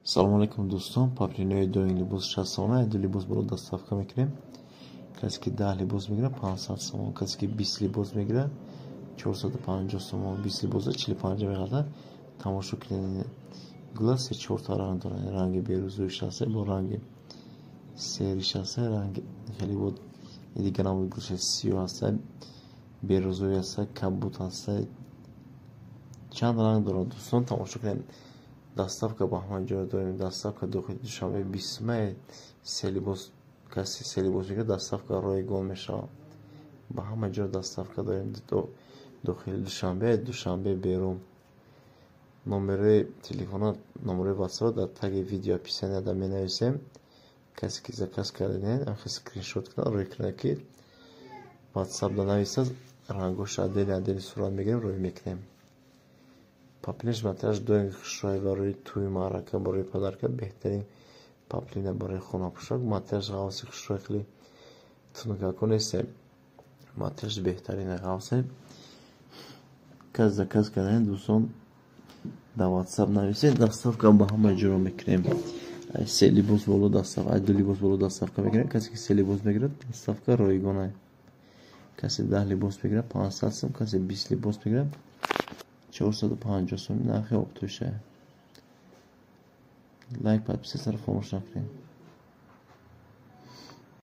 салому алейкум дӯстон, паплинои доин либос 60 сомон, ду либос боло доставка мекунем. Касе ки 10 либос мегира 500 сомон, касе ки 20 либос мегира 450 сомон, 20 либоса 45 мегирад. тамошо кунед. гула 3-4 та ранг дорад. ранги берузуиш аст, бо ранги сериш аст, ранги хеле бо дигар нам гӯша сиё аст, берузуи аст, кабут аст. чанд ранг дорад дӯстон, тамошо кунед. доставка ба ҳама ҷо дорем. доставка дохили Душанбе 20 май. се либос каси се либос мегирад, доставка ройгон мешавад. ба ҳама ҷо доставка дорем. дохили Душанбе берун. номерои телефона, номерои ватсап дар таги видео описаниеда менависем. касе ки заказ кардем, анхи скриншот кунад, рӯй кунад ки ватсапда нависад, рангош адели сурат мегирем, рӯй мекунем. паплинаш материалш доим хушрой барои тӯи маърака, барои падарка беҳтарин паплина барои хонапӯшак. материалш ғавси хушрой хеле тункаку нест, материалш беҳтарин ғавсе. кас заказ кардем дӯстон, дар ватсап нависед, доставка ба ҳама ҷоро мекунем. се либос боло доставка, ду либос боло доставка мекунем. касе ки се либос мегирад, доставка ройгона. касе 10 либос мегирад 500 сом, касе 20 либос мегирад 450 сом. нархи обтӯша. лайк, подписаться, фромӯш накунед.